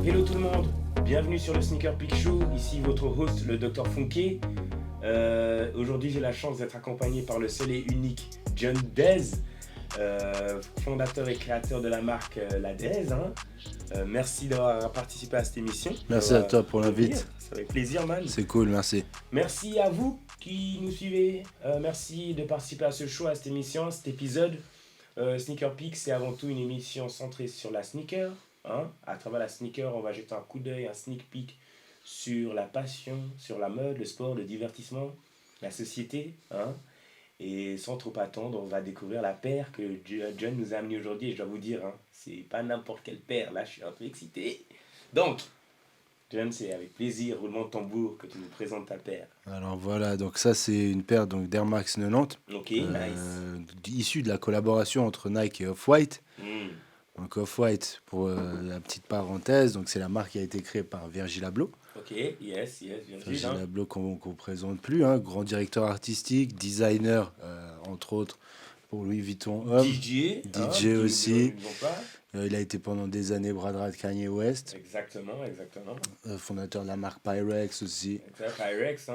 Hello tout le monde, bienvenue sur le Sneaker Peek Show, ici votre host le Dr Funky. Aujourd'hui j'ai la chance d'être accompagné par le seul et unique John Dez, fondateur et créateur de la marque La Dez. Merci d'avoir participé à cette émission. Merci à toi pour l'invite. Ça fait plaisir man. C'est cool, merci. Merci à vous qui nous suivez, merci de participer à ce show, à cette émission, cet épisode. Sneaker Peek, c'est avant tout une émission centrée sur la sneaker. À travers la sneaker, on va jeter un coup d'œil, un sneak peek sur la passion, sur la mode, le sport, le divertissement, la société. Et sans trop attendre, on va découvrir la paire que John nous a amenée aujourd'hui. Et je dois vous dire, c'est pas n'importe quelle paire. Là, je suis un peu excité. Donc, John, c'est avec plaisir, roulement de tambour, que tu nous présentes ta paire. Alors voilà, donc ça c'est une paire d'Air Max 90. Ok, nice. Issue de la collaboration entre Nike et Off-White. Mm. Donc Off-White, pour la petite parenthèse, donc c'est la marque qui a été créée par Virgil Abloh. Ok, yes, Virgil Abloh qu'on présente plus, grand directeur artistique, designer, entre autres, pour Louis Vuitton Homme. DJ aussi. Il a été pendant des années bras droit de Kanye West. Exactement. Fondateur de la marque Pyrex aussi. Pyrex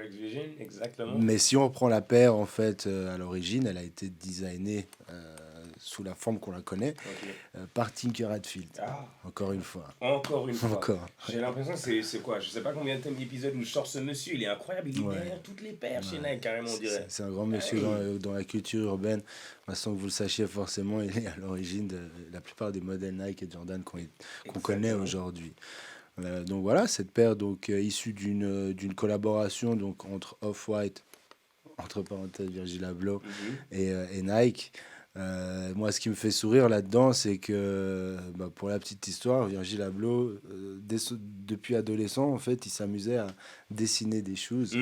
Vision, exactement. Mais si on reprend la paire, en fait, à l'origine, elle a été designée sous la forme qu'on la connaît, par Tinker Hatfield. Encore une fois. Encore. J'ai l'impression que c'est quoi? Je sais pas combien d'épisodes où je sors ce monsieur, il est incroyable, il est derrière toutes les paires chez Nike, carrément, on dirait. C'est un grand monsieur dans la culture urbaine. Sans que vous le sachiez forcément, il est à l'origine de la plupart des modèles Nike et Jordan qu'on connaît aujourd'hui. Donc voilà, cette paire issue d'une collaboration entre Off-White, entre parenthèses Virgil Abloh, et Nike. Moi, ce qui me fait sourire là-dedans, c'est que, pour la petite histoire, Virgil Abloh, depuis adolescent, en fait, il s'amusait à dessiner des choses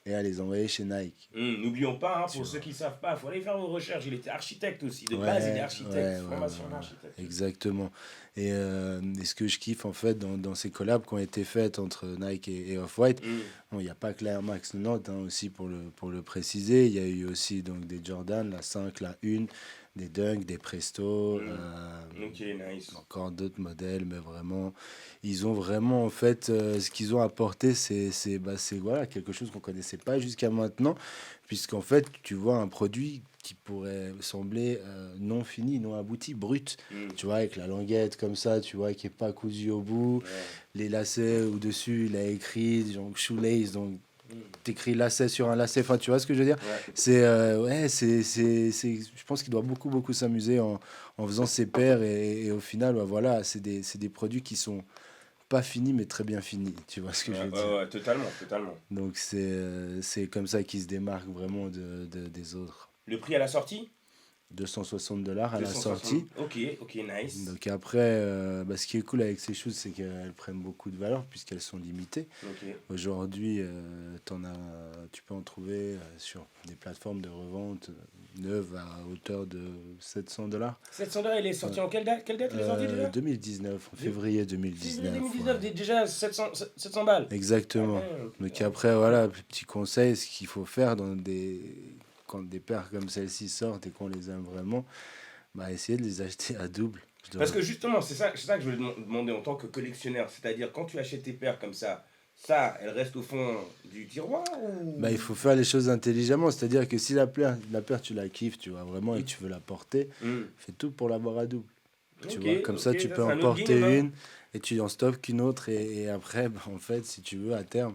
et à les envoyer chez Nike. N'oublions pas, pour ceux qui ne savent pas, il faut aller faire vos recherches. Il était architecte aussi, de base, il est architecte, formation d'architecte. Exactement. Et ce que je kiffe, en fait, dans ces collabs qui ont été faites entre Nike et Off-White, il n'y a pas que l'Air Max 90, aussi pour le préciser. Il y a eu aussi donc, des Jordan, la 5, la 1, des Dunk, des Presto, nice. Encore d'autres modèles, mais vraiment, ils ont vraiment, en fait, ce qu'ils ont apporté, c'est voilà, quelque chose qu'on ne connaissait pas jusqu'à maintenant, puisqu'en fait, tu vois un produit qui pourrait sembler non fini, non abouti, brut, tu vois, avec la languette comme ça, tu vois, qui n'est pas cousu au bout, les lacets au-dessus, il a écrit, donc shoelace, donc t'écris lacet sur un lacet, enfin tu vois ce que je veux dire. C'est je pense qu'il doit beaucoup s'amuser en faisant ses paires et au final voilà, c'est des produits qui sont pas finis mais très bien finis, tu vois ce que je veux dire. Totalement. Donc c'est comme ça qu'ils se démarquent vraiment des autres. Le prix à la sortie? $260 à la sortie. Ok, nice. Donc après, ce qui est cool avec ces choses, c'est qu'elles prennent beaucoup de valeur puisqu'elles sont limitées. Aujourd'hui, tu peux en trouver sur des plateformes de revente neuves à hauteur de $700. $700, il est sorti en quelle date il est sorti déjà? 2019, en février 2019. 2019, déjà 700 balles. Exactement. Donc après, voilà, petit conseil, ce qu'il faut faire quand des paires comme celle-ci sortent et qu'on les aime vraiment, essayer de les acheter à double. Parce que justement, c'est ça que je voulais demander en tant que collectionneur. C'est-à-dire, quand tu achètes tes paires comme ça, elle reste au fond du tiroir ou... Il faut faire les choses intelligemment. C'est-à-dire que si la paire tu la kiffes, tu vois, vraiment, et tu veux la porter, fais tout pour l'avoir à double. Tu vois, comme ça, tu peux en porter une et tu en stockes une autre. Et après, en fait, si tu veux, à terme,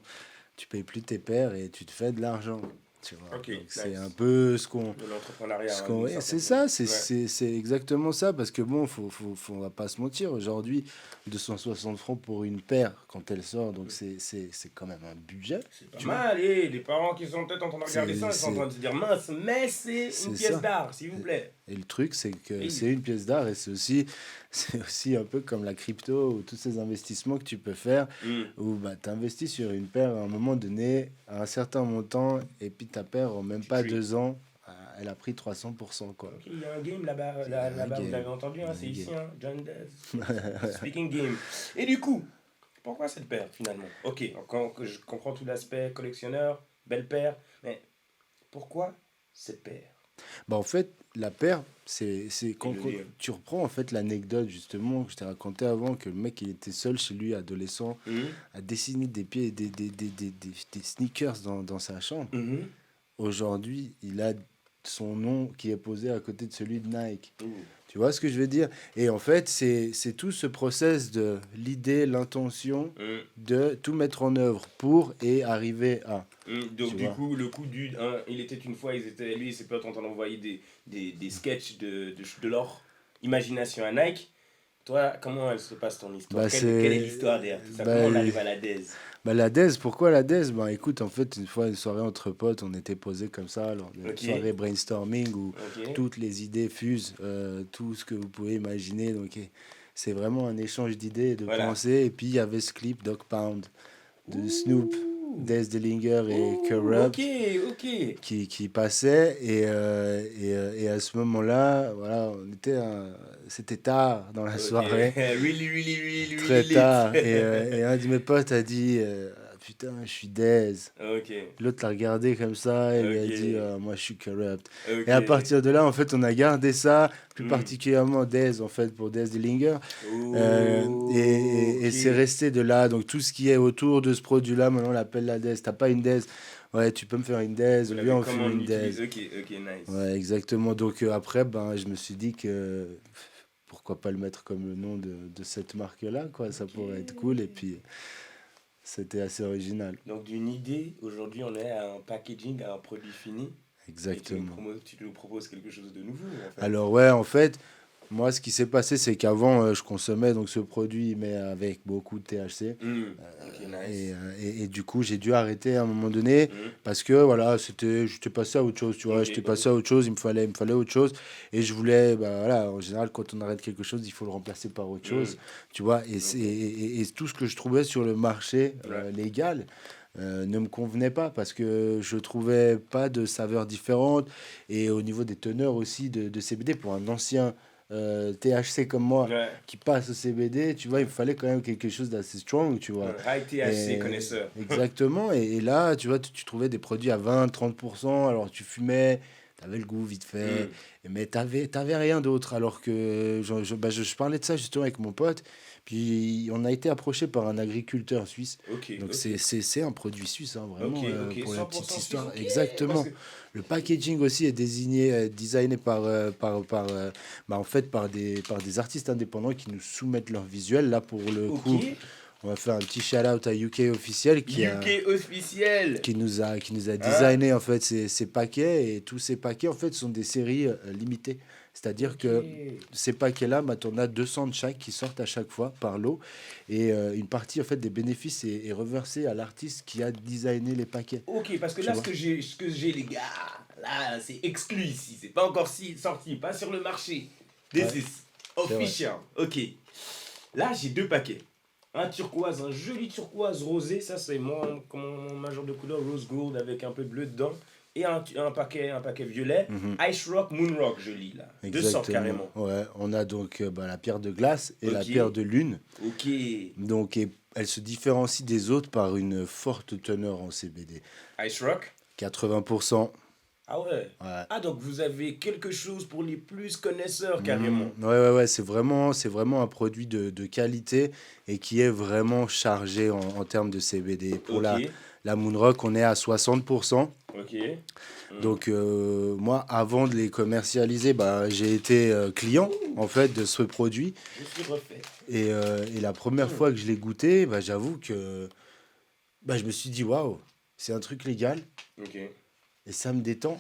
tu payes plus tes paires et tu te fais de l'argent. Tu vois. C'est un peu ce qu'on... De l'entrepreneuriat. C'est ça, c'est exactement ça. Parce que bon, on va pas se mentir. Aujourd'hui, 260 francs pour une paire quand elle sort, donc c'est quand même un budget. C'est pas mal. Et les parents qui sont peut-être en train de regarder ça, ils sont en train de se dire mince, mais c'est une pièce d'art, s'il vous plaît. Et le truc, c'est que c'est une pièce d'art et c'est aussi un peu comme la crypto ou tous ces investissements que tu peux faire où tu investis sur une paire à un moment donné à un certain montant et puis ta paire en même pas 2 ans elle a pris 300%, quoi. Il y a un game là-bas, vous l'avez entendu, c'est ici, John Dez. Speaking game. Et du coup, pourquoi cette paire finalement? Ok, je comprends tout l'aspect collectionneur, belle paire, mais pourquoi cette paire? Bah, en fait, la paire, c'est Et quand, le quand nez. tu reprends en fait l'anecdote justement que je t'ai raconté avant, que le mec il était seul chez lui, adolescent, Mhm. à dessiner des pieds, des sneakers dans sa chambre. Mhm. Aujourd'hui, il a son nom qui est posé à côté de celui de Nike. Ouh. Tu vois ce que je veux dire? Et en fait, c'est tout ce process de l'idée, l'intention, Mhm. de tout mettre en œuvre pour et arriver à. Donc Tu du vois? coup, le coup du... hein, il était une fois, lui et ses potes en train d'envoyer des sketchs de leur imagination à Nike. Toi, comment elle se passe ton histoire? Bah, Quelle est c'est. l'histoire derrière tout ça? Bah, Comment on arrive à la DES? Bah, la DES, pourquoi la DES? Bah, écoute, en fait, une fois, une soirée entre potes, on était posés comme ça, lors d'une Ok, soirée brainstorming où ok. toutes les idées fusent, tout ce que vous pouvez imaginer. Donc, c'est vraiment un échange d'idées et de Voilà. pensées. Et puis, il y avait ce clip Dog Pound de Snoop, Ouh, Dez Dillinger et ouh, ok, Corrupt ok. qui passait. Et à ce moment-là, voilà, c'était tard dans la Ok, soirée. really, really, really, Très really lit. tard. Et un de mes potes a dit ah, putain, je suis Dez. Ok, L'autre l'a regardé comme ça et lui a dit ok, ah, moi je suis Corrupt. ok. Et à partir de là, en fait, on a gardé ça, plus Hmm. particulièrement Dez, en fait, pour Dez Dillinger. Et Ok. c'est resté de là. Donc tout ce qui est autour de ce produit-là, maintenant on l'appelle la Dez. T'as pas une Dez? Ouais, tu peux me faire une Dez, Vous viens, l'avez on fume comment une Dez. utilisé? Ok, ok, nice. Ouais, exactement. Donc après, ben, je me suis dit que pourquoi pas le mettre comme le nom de cette marque-là, quoi. Ça Ok. pourrait être cool. Et puis, c'était assez original. Donc d'une idée, aujourd'hui on est à un packaging, à un produit fini, et Exactement. tu nous proposes quelque chose de nouveau en fait. Alors ouais, en fait, moi, ce qui s'est passé, c'est qu'avant, je consommais donc ce produit, mais avec beaucoup de THC. Hmm. Ok, nice. Et du coup, j'ai dû arrêter à un moment donné Hmm. parce que voilà, j'étais passé à autre chose, tu vois. Ok, J'étais ok. passé à autre chose, il me fallait autre chose. Et je voulais, bah voilà, en général, quand on arrête quelque chose, il faut le remplacer par autre Hmm. chose, tu vois. Ok. Et tout ce que je trouvais sur le marché Ouais. légal ne me convenait pas parce que je trouvais pas de saveur différente. Et au niveau des teneurs aussi de CBD, pour un ancien THC comme moi Ouais. qui passe au CBD, tu vois, il me fallait quand même quelque chose d'assez strong, tu vois. High THC Et, connaisseur. exactement. Et là, tu vois, tu trouvais des produits à 20-30%, alors tu fumais, t'avais le goût vite fait, Hmm. mais t'avais rien d'autre. Alors que je parlais de ça justement avec mon pote, puis on a été approché par un agriculteur suisse. Ok, Donc ok. c'est un produit suisse, hein, Ok, vraiment, ok. pour la petite 100% suisse, histoire. ok. Parce Exactement. que... Le packaging aussi est designé bah, en fait, par des artistes indépendants qui nous soumettent leur visuel. Là, pour le Ok. coup, on va faire un petit shout-out à UK officiel UK officiel. qui nous a Hein? designé en fait ces paquets. Et tous ces paquets, en fait, sont des séries limitées. C'est-à-dire Ok. que ces paquets-là, bah, on a 200 de chaque qui sortent à chaque fois par lot. Et une partie en fait, des bénéfices est reversée à l'artiste qui a designé les paquets. Ok, parce que Tu là, vois? ce que j'ai, les gars, là, c'est exclu ici. C'est pas encore sorti, pas sur le marché. This Ouais, is c'est vrai. official. Ok. Là, j'ai deux paquets. Un turquoise, un joli turquoise rosé. Ça, c'est mon majeur de couleur rose gold avec un peu de bleu dedans. Et un paquet violet. Mhm. Ice Rock, Moon Rock, joli, là. Deux sortes Exactement. carrément. Ouais, on a donc bah, la pierre de glace et la Ok. pierre de lune. Ok. Donc, elle se différencie des autres par une forte teneur en CBD. Ice Rock. 80%. Ah ouais. Ouais. Ah, donc vous avez quelque chose pour les plus connaisseurs carrément. Ouais, c'est vraiment un produit de qualité et qui est vraiment chargé en termes de CBD. Pour Ok. la Moonrock, on est à 60%. Ok. Hmm. Donc, moi, avant de les commercialiser, bah, j'ai été client en fait de ce produit. Je suis refait. Et la première Hmm. fois que je l'ai goûté, bah, j'avoue que bah, je me suis dit, waouh, c'est un truc légal Ok. et ça me détend,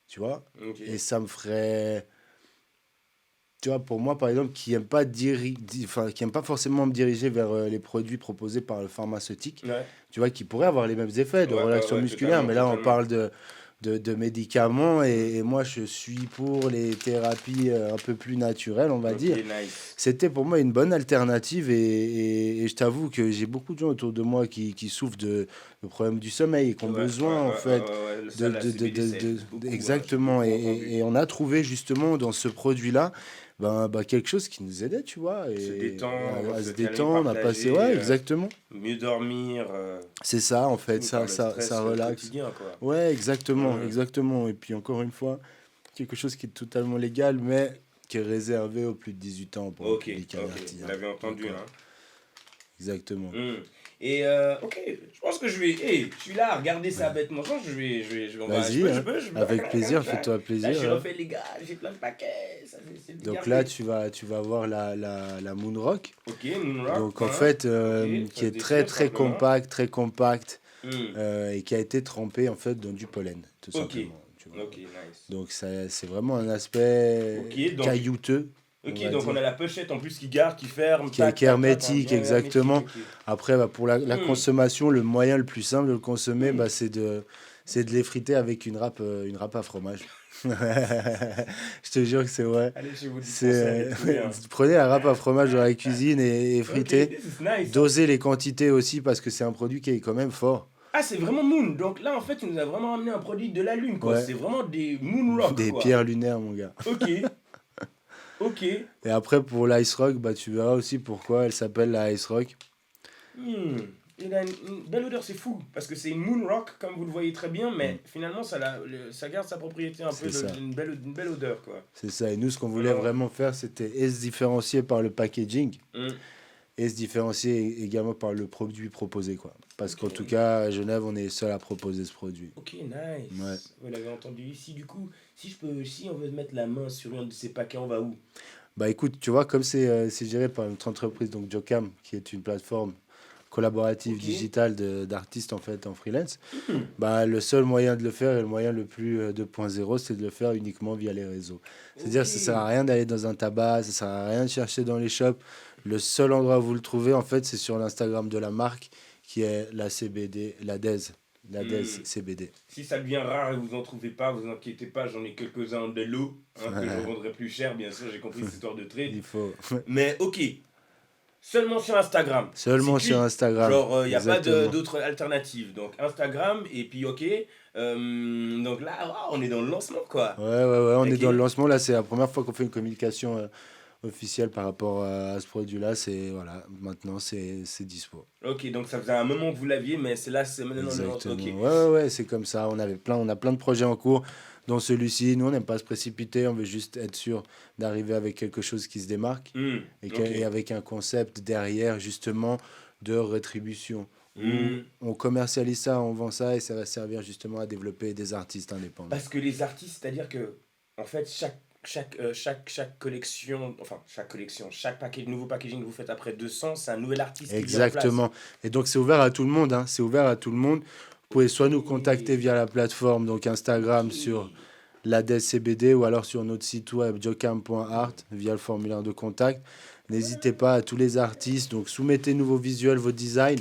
tu vois. Ok. Et ça me ferait, tu vois, pour moi, par exemple, qui aime pas enfin, qui aime pas forcément me diriger vers les produits proposés par le pharmaceutique, Ouais. tu vois, qui pourraient avoir les mêmes effets de Ouais, ouais, relaxation ouais, musculaire, totalement, mais là, on totalement. parle de médicaments et moi, je suis pour les thérapies un peu plus naturelles, on va Ok, dire. nice. C'était pour moi une bonne alternative et je t'avoue que j'ai beaucoup de gens autour de moi qui souffrent de problèmes du sommeil et qui ont Ouais, ouais, besoin en ouais, fait ça, la CBD, ça aide beaucoup, hein. J'ai exactement beaucoup entendu. et on a trouvé justement dans ce produit-là quelque chose qui nous aidait, tu vois, Se et détendre, à se se calmer, détendre, à passer, partager, ouais, exactement. mieux dormir, C'est ça, en fait, finir par le ça stress relaxe. quotidien, quoi. Ouais, exactement, Hum. exactement. Et puis encore une fois, quelque chose qui est totalement légal, mais qui est réservé aux plus de 18 ans pour un Ok, public ok, averti, vous hein. l'avez Donc, entendu, ouais, hein. exactement. Hmm. Et ok, je pense que je vais. Hey, je suis là à regarder ça Ouais. bêtement. Je pense que on va. Vas-y, hein. Je peux. Avec plaisir, fais-toi Là, plaisir, j'ai hein. refait les gars, j'ai plein de paquets. Ça, c'est bien Donc là, fait. tu vas voir la Moonrock. Ok, Moonrock, Donc en hein. fait, Ok, qui ça se est très déchire très simplement. compact, Hmm. et qui a été trempé en fait dans du pollen, tout Ok, simplement. Tu vois. ok, nice. Donc ça, c'est vraiment un aspect Ok, caillouteux, on ok, va donc on dire, a la pochette en plus qui garde, qui ferme, tac, qui est tac, tac, hein, hermétique bien hermétique, exactement. ok. Après, pour la Hmm. consommation, le moyen le plus simple de le consommer, Hmm. c'est de l'effriter avec une râpe à fromage. Je te jure que c'est vrai. Allez chez vous C'est, dispensaire et trouver un. prenez la râpe à fromage dans la cuisine et Ok, effritez. this is nice, hein. Dosez les quantités aussi parce que c'est un produit qui est quand même fort. Ah, c'est vraiment Moon. Donc là, en fait, tu nous as vraiment amené un produit de la Lune, quoi. Ouais, C'est vraiment des Moon Rock, des quoi. pierres lunaires, mon gars. Ok, ok. Et après, pour l'Ice Rock, tu verras aussi pourquoi elle s'appelle la Ice Rock. Hmm. Il a une belle odeur, c'est fou. Parce que c'est une Moon Rock, comme vous le voyez très bien, Mm, mais finalement, ça garde sa propriété un peu c'est ça. une belle odeur, quoi. C'est ça. Et nous, ce qu'on voulait Alors, vraiment faire, c'était et se différencier par le packaging hmm, et se différencier également par le produit proposé, quoi. Parce ok. qu'en tout cas, à Genève, on est seul à proposer ce produit. Ok, Ouais. nice. Vous l'avez entendu ici, du coup. Si on veut mettre la main sur un de ces paquets, on va où? Bah écoute, tu vois, comme c'est géré par notre entreprise, donc Jocam, qui est une plateforme collaborative Ok. digitale d'artistes en fait en freelance, Hmm. bah le seul moyen de le faire et le moyen le plus 2.0, c'est de le faire uniquement via les réseaux. C'est-à-dire, Ok. ça sert à rien d'aller dans un tabac, ça sert à rien de chercher dans les shops. Le seul endroit où vous le trouvez, en fait, c'est sur l'Instagram de la marque, qui est la CBD, la DEZ Hmm. CBD. Si ça devient rare et vous en trouvez pas, vous inquiétez pas, j'en ai quelques-uns de l'eau, hein, que je revendrai plus cher, bien sûr, j'ai compris cette histoire de trade. Il faut Mais ok, seulement sur Instagram, c'est seulement sur cuit. Instagram, Genre, il n'y a pas exactement. d'autres alternatives. Donc Instagram, et puis ok. Donc là, ah, on est dans le lancement, quoi. Ouais, on est Ok. dans le lancement. Là, c'est la première fois qu'on fait une communication officielle par rapport à ce produit-là. C'est, voilà, maintenant, c'est dispo. Ok, donc ça faisait un moment que vous l'aviez, mais c'est maintenant le lancement. Ok. Exactement. Ouais, c'est comme ça. On a plein de projets en cours, dont celui-ci. Nous, on n'aime pas se précipiter. On veut juste être sûr d'arriver avec quelque chose qui se démarque Hmm, ok. et avec un concept derrière, justement, de rétribution. Où Hmm. on commercialise ça, on vend ça et ça va servir justement à développer des artistes indépendants. Parce que les artistes, c'est-à-dire que, en fait, chaque collection, chaque nouveau packaging que vous faites après 200, c'est un nouvel artiste qui vient en place. Exactement. Et donc, c'est ouvert à tout le monde, hein. C'est ouvert à tout le monde. Vous pouvez Ok, soit nous contacter via la plateforme, donc ok. Instagram sur l'ADES CBD, ou alors sur notre site web jocam.art via le formulaire de contact. N'hésitez pas à tous les artistes. Donc, soumettez-nous vos visuels, vos designs.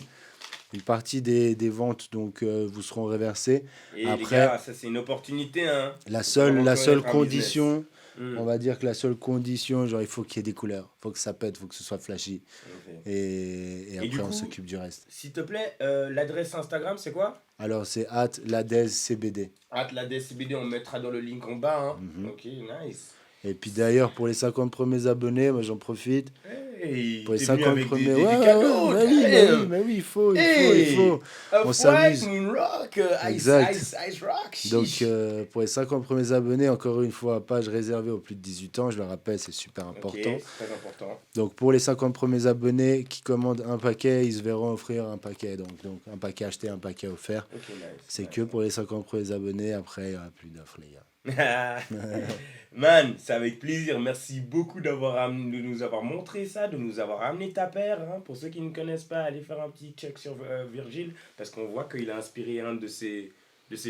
Une partie des ventes donc, vous seront réversées. Et les Après, gars, ça c'est une opportunité, hein. la Faut savoir la seule connaître un business. condition, Hmm, on va dire que la seule condition, genre, il faut qu'il y ait des couleurs. Il faut que ça pète, il faut que ce soit flashy. ok. Et Et du après, on coup, s'occupe du reste. s'il te plaît, l'adresse Instagram, c'est quoi? Alors, c'est @ladez CBD. La DSCBD, on mettra dans le link en bas, hein. Mhm. Ok, nice. Et puis d'ailleurs, pour les 50 premiers abonnés, moi j'en profite. Hey, Pour les t'es venu 50 avec premiers. des Ouais, cadeaux, damn! mais oui, il Hey! faut. On Off-White, s'amuse. Moonrock, Exact. Ice Rock, Donc, chiche. pour les 50 premiers abonnés, encore une fois, page réservée aux plus de 18 ans, je le rappelle, c'est super Ok, important. c'est très important. Donc, pour les 50 premiers abonnés qui commandent un paquet, ils se verront offrir un paquet. Donc un paquet acheté, un paquet offert. Ok, nice. C'est Nice, que pour les 50 premiers abonnés. Après, il n'y aura plus d'offres, les gars. Man, c'est avec plaisir. Merci beaucoup de nous avoir montré ça, de nous avoir amené ta paire, hein. Pour ceux qui ne connaissent pas, allez faire un petit check sur Virgile, parce qu'on voit qu'il a inspiré un de ses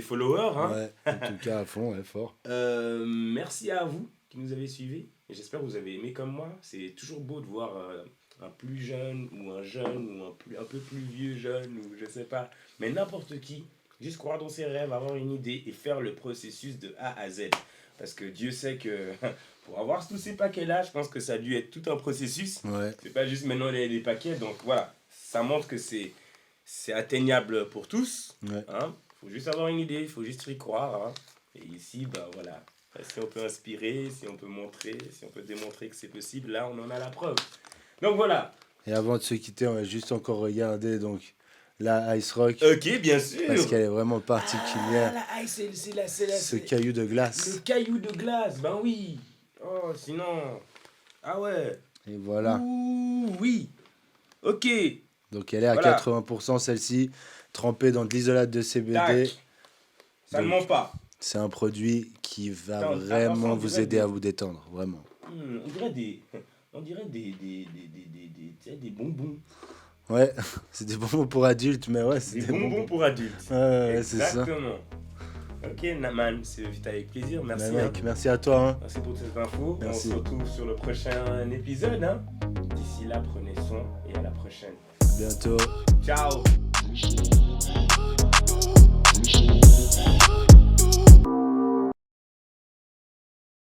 followers, hein. Ouais, en tout cas, à fond, ouais, fort. Merci à vous qui nous avez suivis. Et j'espère que vous avez aimé comme moi. C'est toujours beau de voir un plus jeune ou un jeune ou un peu plus vieux jeune ou je sais pas. Mais n'importe qui, juste croire dans ses rêves, avoir une idée et faire le processus de A à Z. Parce que Dieu sait que pour avoir tous ces paquets-là, je pense que ça a dû être tout un processus. Ouais, C'est pas juste maintenant les paquets. Donc voilà, ça montre que c'est atteignable pour tous. ouais. Hein. Faut juste avoir une idée, il faut juste y croire. Hein. Et ici, bah voilà, Si on peut inspirer, si on peut montrer, si on peut démontrer que c'est possible, là, on en a la preuve. Donc voilà. Et avant de se quitter, on va juste encore regarder donc la Ice Rock. Ok, bien sûr. Parce qu'elle est vraiment particulière. Ah, la ice, Ce caillou de glace. Le caillou de glace, ben oui. Oh, sinon... Ah ouais. Et voilà. Ouh, oui. Ok. Donc elle est à 80% celle-ci, trempée dans de l'isolate de CBD. Tac. Ça ne Donc, ment pas. c'est un produit qui va Attends, vraiment on vous dirait aider à vous détendre, vraiment. On dirait des bonbons. Ouais, c'est des bonbons pour adultes, mais ouais, c'est Des bonbons pour adultes. Ouais, c'est ça. Exactement. Ok, Naman, c'est avec plaisir. Merci. Mais mec, merci à toi. Hein. Merci pour cette info. Merci. On se retrouve sur le prochain épisode. Hein. D'ici là, prenez soin et à la prochaine. À bientôt. Ciao.